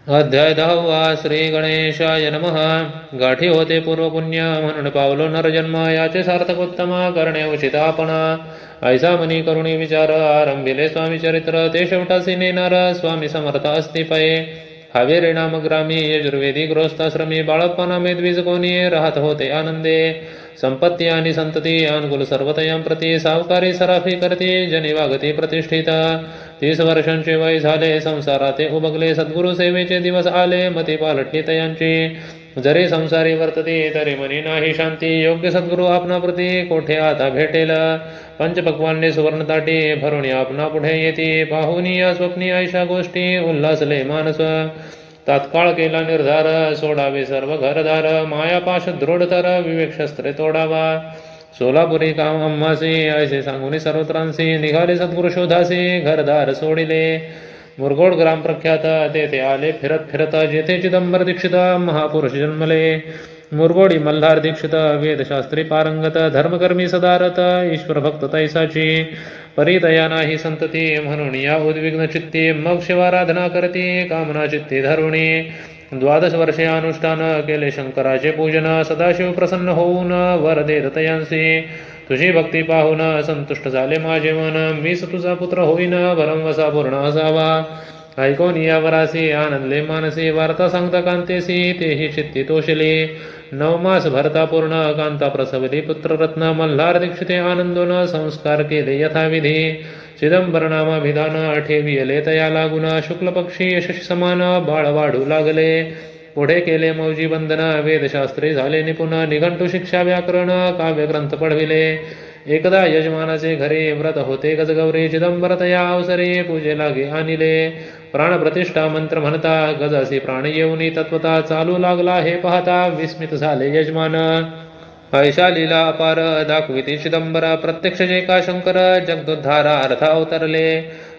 अध्याय 10 श्री गणेशाय नमः. गाठी होते पूर्वपुण्य म्हणून पावलो नरजन्म, याचे सार्थक उत्तम करणे उचित आपण. ऐसा मनी करुणी विचार आरंभिले स्वामी चरित्र, ते शेवटासी नेणार स्वामी समर्थ अस्ति पये. हावेरे नाम ग्रामी यजुर्वेदी गृहस्थाश्रमी, बाळप्पा मेद्वीज कोणी राहत होते आनंदे. संपत्ती आणि संतती अनुकूल सर्वतयां प्रती, सावकारी सराफी करती जनी वागती प्रतिष्ठित. 30 वर्षांचे वय झाले संसारात उबगले, सद्गुरु सेवेचे दिवस आले मती पालटली तयांची. जरी संसारी वर्तती तरी मनी नाही शांती, योग्य सद्गुरु आपणाप्रती कोठे आता भेटेल. पंचपक्वान्ने सुवर्ण ताटी भरून आपणा पुढे येती, पाहुनी या स्वप्नी ऐशा गोष्टी उल्हासले मानस. तात्काळ केला निर्धार सोडावे सर्व घरदार, मायापाश दृढतर विवेक शस्त्रे तोडावा. सोलापुरी काम अम्मासी ऐसे सांगून सर्वत्रांसी, निघाले सद्गुरु शोधासी घरदार सोडिले. मुरगोड ग्राम प्रख्यात तेथे आले फिरत फिरत, जेथे चिदंबर दीक्षित महापुरुष जन्मले. मुरगोडी मल्हार दीक्षित वेदशास्त्री पारंगत, धर्मकर्मी सदारत ईश्वर भक्त तैसाची. परितया नाही संतती म्हणून या उद्विग्न चित्ती, मग शिवाराधना करती कामना चित्ती धरुणी. 12 वर्षे अनुष्ठान केले शंकराचे पूजन, सदाशिव प्रसन्न होऊन वर देत तयांसी. तुझी भक्ती पाहून संतुष्ट झाले माझे मन, मीच तुझा पुत्र होईन भरमवसा पूर्ण असावा. ऐकून या वरासी आनंदले मानसी, वार्ता सांगता कांतेसी तेही चित्ती तोषली. 9 मास भरता पूर्ण कांता प्रसवली पुत्ररत्न, मल्हार दीक्षिते आनंदोन संस्कार केले यथाविधी. चिदंबर नामाभिधान ठेविले तया लागून, शुक्ल पक्षी यशस्वी समान बाळ वाढू लागले. पुढे केले मौजी बंधन वेदशास्त्री झाले निपुण, निघंटू शिक्षा व्याकरण काव्यग्रंथ पढविले. एकदा यजमानाचे घरी व्रत होते गजगौरी, चिदंबर तया अवसरी पूजे लागे आणिले. प्राणप्रतिष्ठा मंत्र म्हणता गजासी प्राण येऊनी, तत्वता चालू लागला हे पाहता विस्मित झाले यजमान. ऐशा लीला अपार दाखविती चिदंबर, प्रत्यक्ष जे का शंकर जगदोद्धारा अर्थ अवतरले.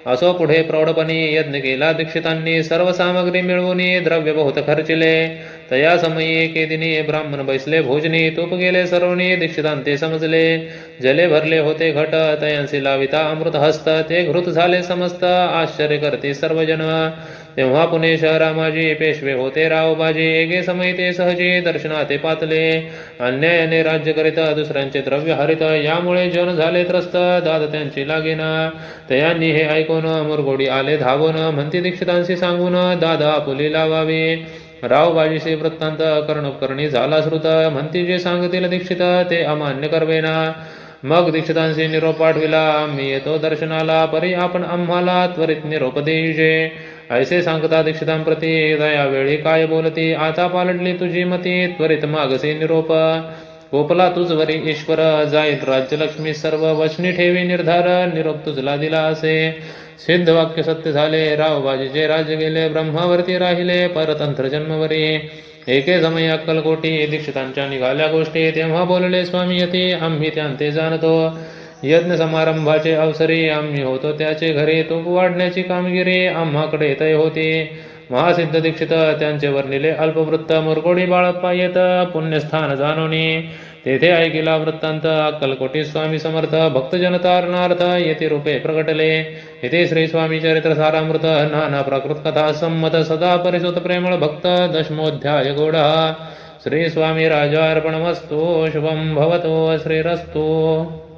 असो पुढे प्रौढपणी यज्ञ केला दीक्षितांनी, सर्व सामग्री मिळवून द्रव्य बहुत खर्चिले. तया समयी एके दिनी ब्राह्मण बैसले भोजनी, तूप गेले सर्वणी दीक्षितांते समजले. जले भरले होते घट तयांसी लाविता अमृत हस्त, ते घृत झाले समस्त आश्चर्य करते सर्वजन. तेव्हा पुणे शहरामाजी पेशवे होते रावबाजी, एके समय ते सहजी दर्शनाते पातले. अन्यायाने राज्य करीत दुसऱ्यांचे द्रव्य हरित, यामुळे जन झाले त्रस्त दाद त्यांची लागेना. तयांनी हे ऐकून मुरगोडी आले धावून, म्हणती दीक्षितांशी सांगून दादा आपुली लावावी. रावबाजीचे वृत्तांत कर्णोपकर्णी झाला श्रुत, म्हणती जे सांगतील दीक्षित ते अमान्य करवेना. मग दीक्षितांशी निरोप पाठविला, आम्ही येतो दर्शनाला, परी आपण आम्हाला त्वरित निरोप देईजे. ऐसे सांगता दीक्षितांप्रती दयावेळी काय बोलती, आता पालटली तुझी मती त्वरित मागसे निरोप. कोपला तुझवरी ईश्वर जाईल राज्यलक्ष्मी सर्व, वचनी ठेवी निर्धार निरोप तुझला दिला असे. सिद्ध वाक्य सत्य झाले रावबाजीचे राज्य गेले, ब्रह्मावरती राहिले परतंत्र जन्मवरी. एके समय अक्कलकोटी दीक्षितांच्या निघाल्या गोष्टी, तेव्हा बोलले स्वामी यती आम्ही त्यांते जाणतो. यज्ञ समारंभाचे अवसरी आम्ही होतो त्याचे घरी, तूप वाढण्याची कामगिरी आम्हाकडे तय होती. महासिद्ध दीक्षित त्यांचे वर्णिले अल्पवृत्त, मुरगोडी बाळप्पा येत पुण्यस्थान जाणोनी. तेथे ऐकिला वृत्तांत अक्कलकोटी स्वामी समर्थ, भक्तजन तारणार्थ येथे रूपे प्रकटले. येथे श्री स्वामी चरित्र सारामृत, नाना प्राकृत कथा संमत, सदा परिसुत प्रेमळ भक्त 10मोऽध्याय गौडः. श्री स्वामी राजार्पणमस्तु. शुभं भवतु. श्रीरस्तु.